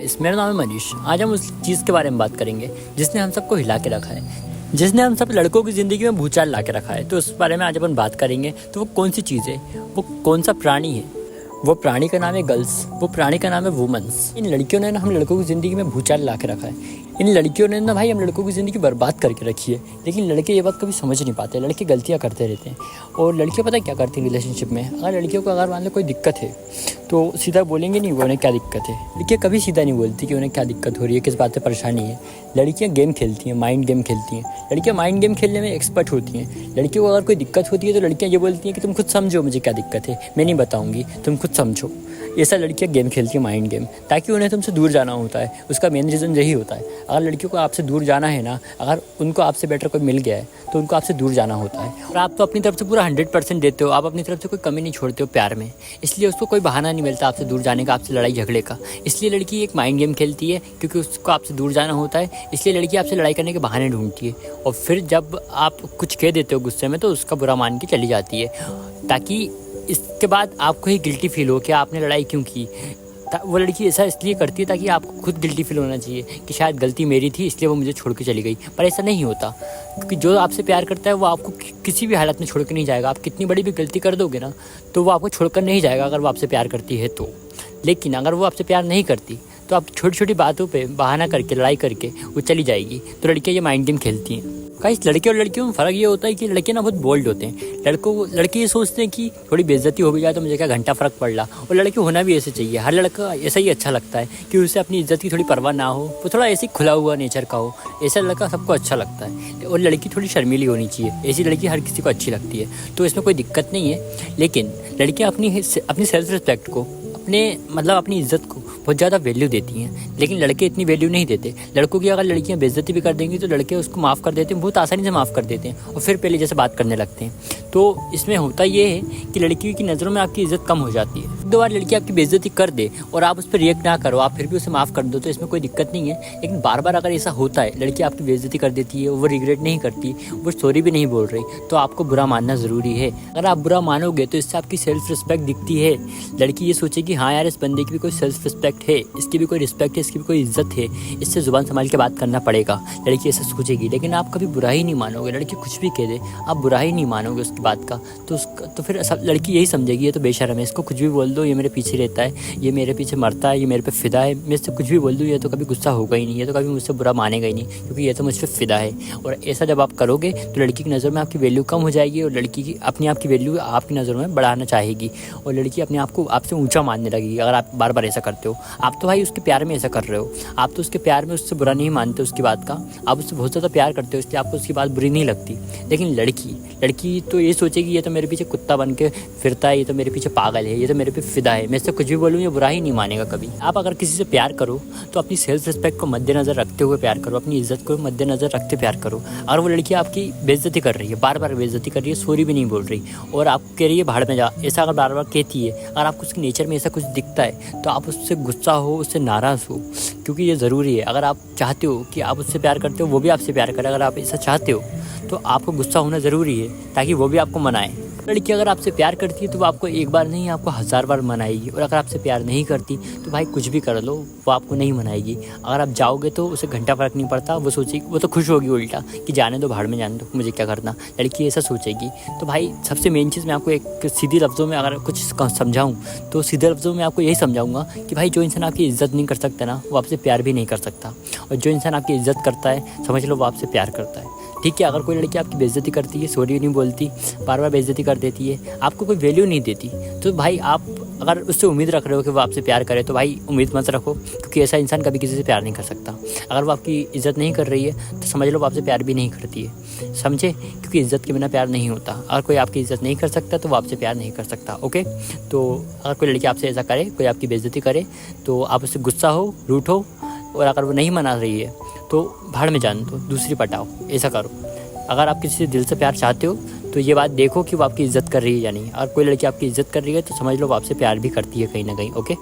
मेरा नाम है मनीष। आज हम उस चीज़ के बारे में बात करेंगे जिसने हम सबको हिला के रखा है, जिसने हम सब लड़कों की ज़िंदगी में भूचाल ला के रखा है। तो उस बारे में आज अपन बात करेंगे। तो वो कौन सी चीज़ है, वो कौन सा प्राणी है? वो प्राणी का नाम है गर्ल्स, वो प्राणी का नाम है वुमेन्स। इन लड़कियों ने ना हम लड़कों की ज़िंदगी में भूचाल ला के रखा है। इन लड़कियों ने ना भाई हम लड़कों की ज़िंदगी बर्बाद करके रखी है। लेकिन लड़के ये बात कभी समझ नहीं पाते, लड़के गलतियाँ करते रहते हैं। और लड़कियाँ पता क्या करती हैं रिलेशनशिप में? अगर लड़कियों को अगर मान लो कोई दिक्कत है तो सीधा बोलेंगे नहीं वो उन्हें क्या दिक्कत है। लड़कियाँ कभी सीधा नहीं बोलती कि उन्हें क्या दिक्कत हो रही है, किस बात से परेशानी है। लड़कियाँ गेम खेलती हैं, माइंड गेम खेलती हैं। लड़कियाँ माइंड गेम खेलने में एक्सपर्ट होती हैं। लड़कियों को अगर कोई दिक्कत होती है तो लड़कियाँ ये बोलती हैं कि तुम खुद समझो मुझे क्या दिक्कत है, मैं नहीं बताऊँगी, तुम खुद समझो। ऐसा लड़कियाँ गेम खेलती हैं, माइंड गेम, ताकि उन्हें तुमसे दूर जाना होता है। उसका मेन रीज़न यही होता है। अगर लड़कियों को आपसे दूर जाना है ना, अगर उनको आपसे बेटर कोई मिल गया है तो उनको आपसे दूर जाना होता है। और आप तो अपनी तरफ से पूरा 100% देते हो, आप अपनी तरफ से कोई कमी नहीं छोड़ते हो प्यार में। इसलिए उसको कोई बहाना नहीं मिलता आपसे दूर जाने का, आपसे लड़ाई झगड़े का। इसलिए लड़की एक माइंड गेम खेलती है, क्योंकि उसको आपसे दूर जाना होता है। इसलिए लड़की आपसे लड़ाई करने के बहाने ढूंढती है। और फिर जब आप कुछ कह देते हो गुस्से में तो उसका बुरा मान के चली जाती है, ताकि इसके बाद आपको ही गिल्टी फील हो कि आपने लड़ाई क्यों की। वो लड़की ऐसा इसलिए करती है ताकि आपको खुद गिल्टी फील होना चाहिए कि शायद गलती मेरी थी इसलिए वो मुझे छोड़ के चली गई। पर ऐसा नहीं होता, क्योंकि जो आपसे प्यार करता है वो आपको किसी भी हालत में छोड़ के नहीं जाएगा। आप कितनी बड़ी भी गलती कर दोगे ना तो वो आपको छोड़कर नहीं जाएगा, अगर वो आपसे प्यार करती है तो। लेकिन अगर वो आपसे प्यार नहीं करती तो आप छोटी छोटी बातों पे बहाना करके लड़ाई करके वो चली जाएगी। तो लड़कियाँ ये माइंड गेम खेलती हैं। गाइस, लड़के और लड़कियों में फ़र्क ये होता है कि लड़के ना बहुत बोल्ड होते हैं। लड़के ये सोचते हैं कि थोड़ी बेइज्जती हो भी जाए तो मुझे क्या घंटा फ़र्क पड़ रहा। और लड़के होना भी ऐसे चाहिए। हर लड़का ऐसा ही अच्छा लगता है कि उसे अपनी इज्जत की थोड़ी परवाह ना हो, वो थोड़ा ऐसे खुला हुआ नेचर का हो। ऐसा लड़का सबको अच्छा लगता है। और लड़की थोड़ी शर्मीली होनी चाहिए। ऐसी लड़की हर किसी को अच्छी लगती है, तो इसमें कोई दिक्कत नहीं है। लेकिन लड़कियाँ अपनी सेल्फ रिस्पेक्ट को, अपनी इज्जत को बहुत ज़्यादा वैल्यू देती हैं। लेकिन लड़के इतनी वैल्यू नहीं देते। लड़कों की अगर लड़कियां बेइज्जती भी कर देंगी तो लड़के उसको माफ़ कर देते हैं, बहुत आसानी से माफ़ कर देते हैं और फिर पहले जैसे बात करने लगते हैं। तो इसमें होता ये है कि लड़की की नज़रों में आपकी इज्जत कम हो जाती है। दो बार लड़की आपकी बेइज्जती कर दे और आप उस पर रिएक्ट ना करो, आप फिर भी उसे माफ़ कर दो, तो इसमें कोई दिक्कत नहीं है। लेकिन बार बार अगर ऐसा होता है, लड़की आपकी बेइज्जती कर देती है, वो रिग्रेट नहीं करती, वो सॉरी भी नहीं बोल रही, तो आपको बुरा मानना ज़रूरी है। अगर आप बुरा मानोगे तो इससे आपकी सेल्फ रिस्पेक्ट दिखती है। लड़की ये सोचेगी हाँ यार, इस बंदे की भी कोई सेल्फ रिस्पेक्ट है, इसकी भी कोई रिस्पेक्ट है, इसकी भी कोई इज्जत है, इससे ज़ुबान संभाल के बात करना पड़ेगा। लड़की ऐसा सोचेगी। लेकिन आप कभी बुरा ही नहीं मानोगे। लड़की कुछ भी कह दे, आप बुरा ही नहीं मानोगे उसकी बात का, तो फिर लड़की यही समझेगी ये तो बेशर्म है, इसको कुछ भी बोल दो, ये मेरे पीछे रहता है, ये मेरे पीछे मरता है, ये मेरे पे फ़िदा है। मैं इससे कुछ भी बोल दूँ ये तो कभी गुस्सा होगा ही नहीं, ये तो कभी मुझसे बुरा मानेगा ही नहीं, क्योंकि ये तो मुझ पर फ़िदा है। और ऐसा जब आप करोगे तो लड़की की नज़र में आपकी वैल्यू कम हो जाएगी और लड़की की अपनी आपकी वैल्यू आपकी नज़रों में बढ़ाना चाहेगी। और लड़की अपने आप को आपसे ऊँचा मानने लगेगी अगर आप बार बार ऐसा करते हो। आप तो भाई उसके प्यार में ऐसा कर रहे हो, आप तो उसके प्यार में उससे बुरा नहीं मानते उसकी बात का, आप उससे बहुत ज़्यादा प्यार करते हो, इसलिए आपको उसकी बात बुरी नहीं लगती। लेकिन लड़की तो ये सोचेगी ये तो मेरे पीछे कुत्ता बन के फिरता है, ये तो मेरे पीछे पागल है, ये तो मेरे पे फ़िदा है, मैं इससे कुछ भी बोलूँ ये बुरा ही नहीं मानेगा कभी। आप अगर किसी से प्यार करो तो अपनी सेल्फ रिस्पेक्ट को मद्देनज़र रखते हुए प्यार करो, अपनी इज्जत को मद्देनज़र रखते प्यार करो। और वो लड़की आपकी बेइज्जती कर रही है, बार बार बेइज्जती कर रही है, सॉरी भी नहीं बोल रही और आप कह रही है भाड़ में जा, ऐसा अगर बार बार कहती है, अगर आपको उसके नेचर में ऐसा कुछ दिखता है तो आप उससे गुस्सा हो, उससे नाराज़ हो, क्योंकि ये ज़रूरी है। अगर आप चाहते हो कि आप उससे प्यार करते हो, वो भी आपसे प्यार करे, अगर आप ऐसा चाहते हो तो आपको गुस्सा होना ज़रूरी है, ताकि वो भी आपको मनाए। लड़की अगर आपसे प्यार करती है तो वो आपको एक बार नहीं, आपको 1000 बार मनाएगी। और अगर आपसे प्यार नहीं करती तो भाई कुछ भी कर लो, वो आपको नहीं मनाएगी। अगर आप जाओगे तो उसे घंटा फ़र्क नहीं पड़ता, वो सोचेगी, वो तो खुश होगी उल्टा कि जाने दो, भाड़ में जाने दो, मुझे क्या करना। लड़की ऐसा सोचेगी। तो भाई सबसे मेन चीज़ मैं आपको एक सीधी लफ्ज़ों में अगर कुछ समझाऊँ तो सीधे लफ्ज़ों में आपको यही समझाऊँगा कि भाई जो इंसान आपकी इज़्ज़त नहीं कर सकता ना, वो आपसे प्यार भी नहीं कर सकता। और जो इंसान आपकी इज़्ज़त करता है, समझ लो वो आपसे प्यार करता है। ठीक है, अगर कोई लड़की आपकी बेइज्जती करती है, सॉरी नहीं बोलती, बार बार बेइज्जती कर देती है, आपको कोई वैल्यू नहीं देती, तो भाई आप अगर उससे उम्मीद रख रहे हो कि वो आपसे प्यार करे तो भाई उम्मीद मत रखो, क्योंकि ऐसा इंसान कभी किसी से प्यार नहीं कर सकता। अगर वो आपकी इज़्ज़त नहीं कर रही है तो समझ लो वो आपसे प्यार भी नहीं करती है, समझे? क्योंकि इज़्ज़त के बिना प्यार नहीं होता। अगर कोई आपकी इज़्ज़त नहीं कर सकता तो वो आपसे प्यार नहीं कर सकता। ओके, तो अगर कोई लड़की आपसे ऐसा करे, कोई आपकी बेइज्जती करे, तो आप उससे गुस्सा हो, रूठो, और अगर वो नहीं मना रही है तो भाड़ में जान दो, दूसरी पटाओ, ऐसा करो। अगर आप किसी से दिल से प्यार चाहते हो तो ये बात देखो कि वो आपकी इज़्ज़त कर रही है या नहीं। अगर कोई लड़की आपकी इज़्ज़त कर रही है तो समझ लो वो आपसे प्यार भी करती है कहीं ना कहीं। ओके।